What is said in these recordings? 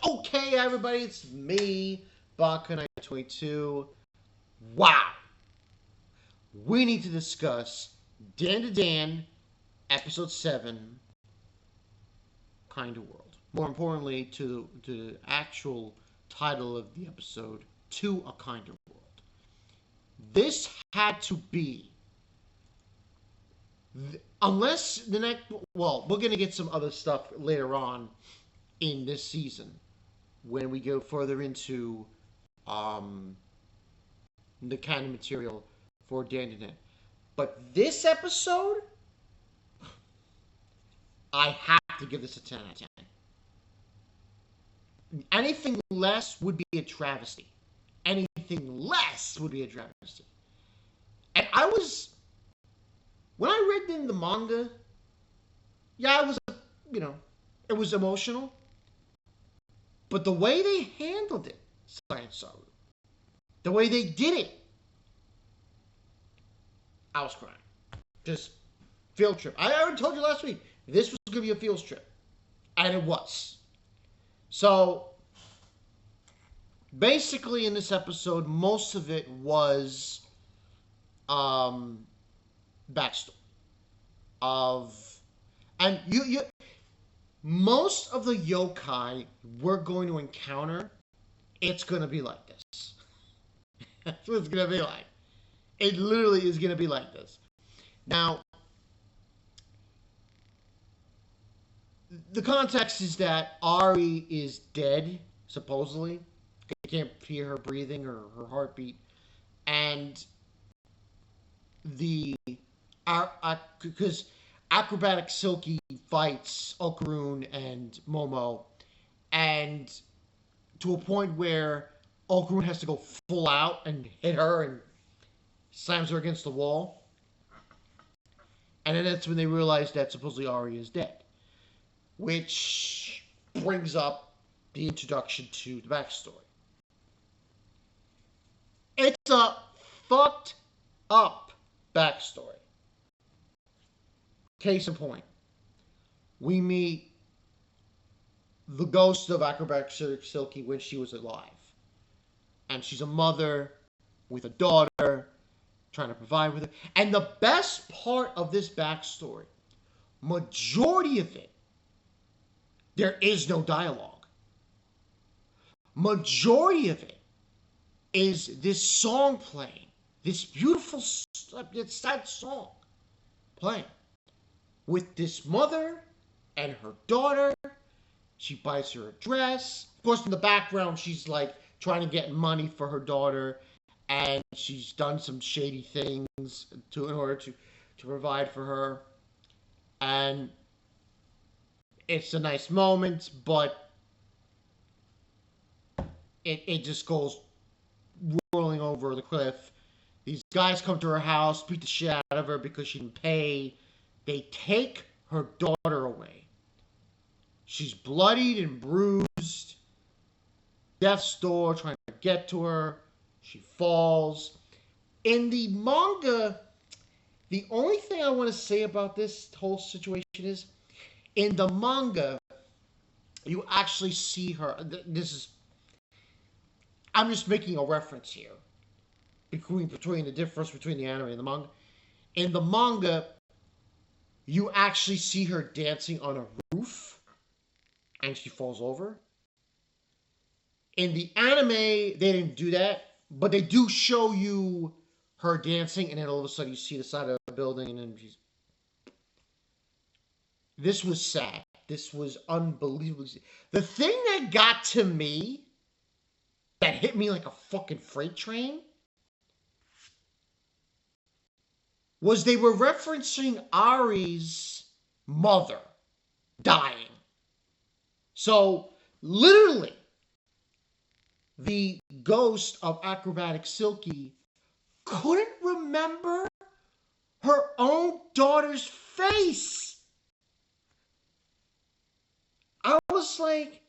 Okay, everybody, it's me, Baka922. Wow. We need to discuss Dandadan, Episode 7, Kind of World. More importantly, to the actual title of the episode, To a Kind of World. This had to be, unless the next, well, we're going to get some other stuff later on in this season when we go further into um, the kind of material for Dandadan. But this episode, I have to give this a 10 out of 10. Anything less would be a travesty. Anything less would be a travesty. And when I read in the manga, yeah, it was emotional. But the way they handled it, Science Saru, the way they did it, I was crying. Just field trip. I already told you last week, this was going to be a field trip. And it was. So, basically in this episode, most of it was backstory of, and you most of the yokai we're going to encounter, it's going to be like this. That's what it's going to be like. It literally is going to be like this. Now, the context is that Ari is dead, supposedly. You can't hear her breathing or her heartbeat. And because Acrobatic Silky fights Okarun and Momo, and to a point where Okarun has to go full out and hit her and slams her against the wall. And then that's when they realize that supposedly Ari is dead. Which brings up the introduction to the backstory. It's a fucked up backstory. Case in point, we meet the ghost of Acrobatic Silky when she was alive. And she's a mother with a daughter, trying to provide with her. And the best part of this backstory, majority of it, there is no dialogue. Majority of it is this song playing. This beautiful, sad song playing. With this mother and her daughter. She buys her a dress. Of course, in the background, she's like trying to get money for her daughter. And she's done some shady things in order to provide for her. And it's a nice moment, but it just goes rolling over the cliff. These guys come to her house, beat the shit out of her because she didn't pay. They take her daughter away. She's bloodied and bruised. Death's door trying to get to her. She falls. In the manga, the only thing I want to say about this whole situation is, in the manga, you actually see her. I'm just making a reference here between the difference between the anime and the manga. In the manga, you actually see her dancing on a roof, and she falls over. In the anime, they didn't do that, but they do show you her dancing, and then all of a sudden you see the side of the building, and then she's... This was sad. This was unbelievably sad. The thing that got to me, that hit me like a fucking freight train, was they were referencing Ari's mother dying. So, literally, the ghost of Acrobatic Silky couldn't remember her own daughter's face. I was like,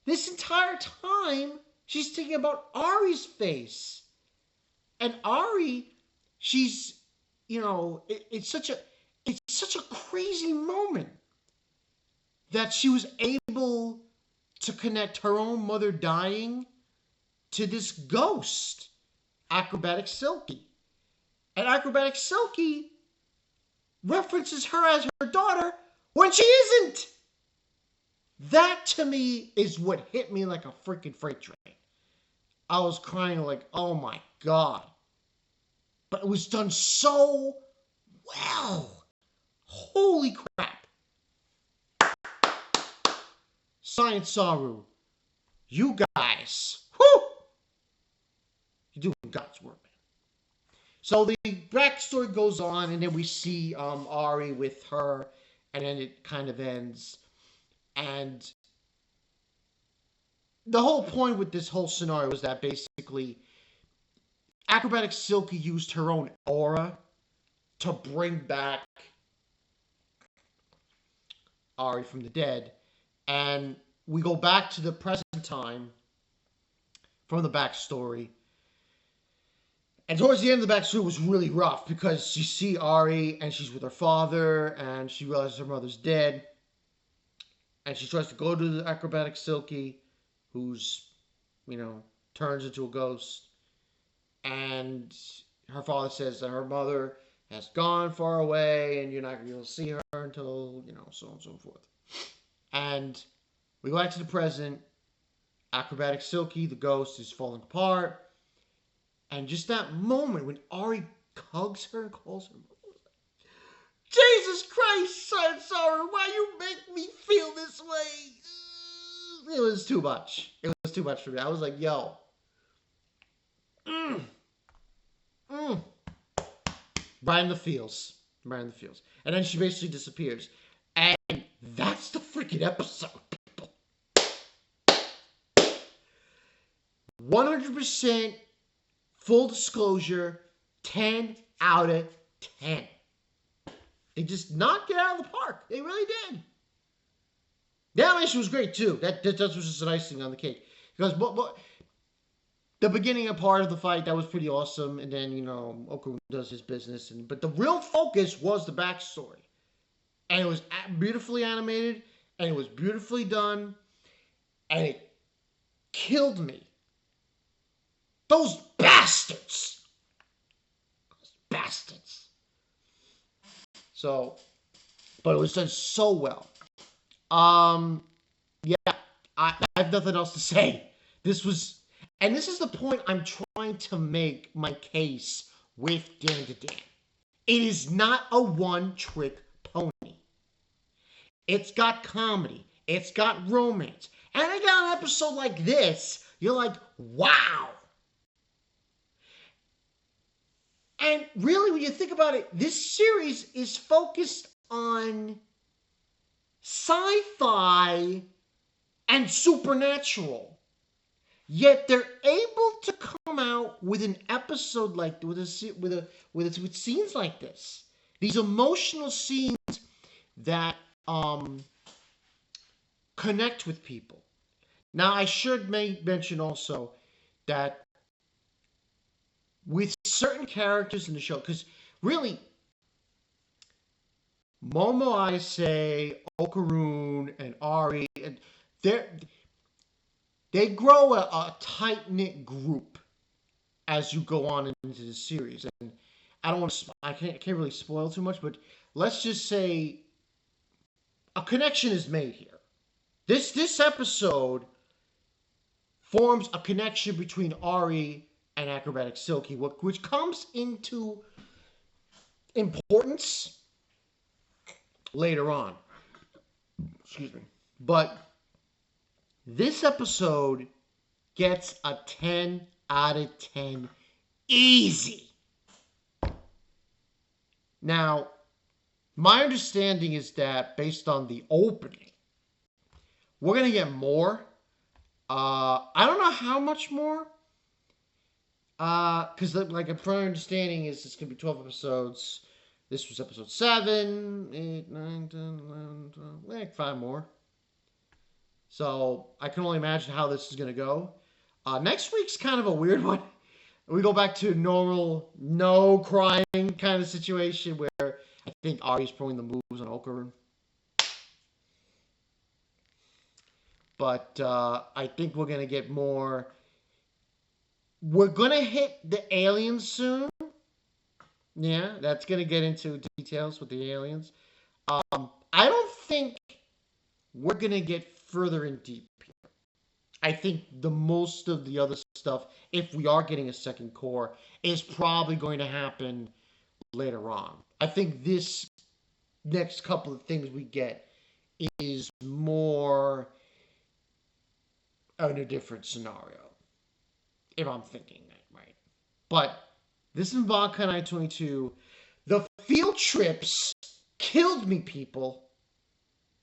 this entire time, she's thinking about Ari's face. And Ari, she's, it's such a crazy moment that she was able to connect her own mother dying to this ghost, Acrobatic Silky. And Acrobatic Silky references her as her daughter when she isn't. That, to me, is what hit me like a freaking freight train. I was crying like, oh my God. But it was done so well. Holy crap. Science Saru, you guys, whoo! You're doing God's work, man. So the backstory goes on, and then we see Ari with her, and then it kind of ends. And the whole point with this whole scenario was that basically Acrobatic Silky used her own aura to bring back Ari from the dead. And we go back to the present time from the backstory. And towards the end of the backstory was really rough because you see Ari and she's with her father and she realizes her mother's dead. And she tries to go to the Acrobatic Silky, who's, turns into a ghost. And her father says that her mother has gone far away and you're not going to be able to see her until, so on and so forth. And we go back to the present. Acrobatic Silky, the ghost, is falling apart. And just that moment when Ari hugs her and calls her mother, Jesus Christ, son, sorry, why you make me feel this way? It was too much. It was too much for me. I was like, yo. Right in the feels. Right in the feels. And then she basically disappears. And that's the freaking episode, people. 100% full disclosure, 10 out of 10. They just knocked it out of the park. They really did. The animation was great, too. That was just an icing on the cake. Because the beginning part of the fight, that was pretty awesome. And then, Okarun does his business. But the real focus was the backstory. And it was beautifully animated. And it was beautifully done. And it killed me. Those bastards. Those bastards. So, but it was done so well. Yeah, I have nothing else to say. This is the point I'm trying to make my case with Dandadan. It is not a one-trick pony. It's got comedy. It's got romance. And I got an episode like this, you're like, wow. And really, when you think about it, this series is focused on sci-fi and supernatural. Yet they're able to come out with an episode like with scenes like this. These emotional scenes that connect with people. Now, I should mention also that with certain characters in the show, because really, Momo Ayase, Okarun, and Ari, and they grow a tight-knit group as you go on into the series. And I can't really spoil too much, but let's just say a connection is made here. This episode forms a connection between Ari and Acrobatic Silky, which comes into importance later on. Excuse me. But this episode gets a 10 out of 10 easy. Now, my understanding is that based on the opening, we're going to get more. I don't know how much more. Because like a prior understanding is it's going to be 12 episodes. This was episode 7, 8, 9, 10, 11, 12, like 5 more. So I can only imagine how this is going to go. Next week's kind of a weird one. We go back to normal, no crying kind of situation where I think Ari's pulling the moves on Okarun. But I think we're gonna get more. We're gonna hit the aliens soon. Yeah, that's gonna get into details with the aliens. I don't think we're gonna get further in deep. I think the most of the other stuff, if we are getting a second core, is probably going to happen later on. I think this next couple of things we get is more in a different scenario, if I'm thinking that right. But this in Vodka 922, the field trips killed me, people.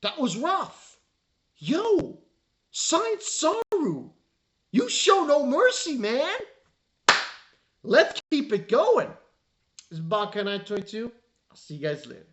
That was rough. Yo, Science Saru, you show no mercy, man. Let's keep it going. This is Vodka 922. I'll see you guys later.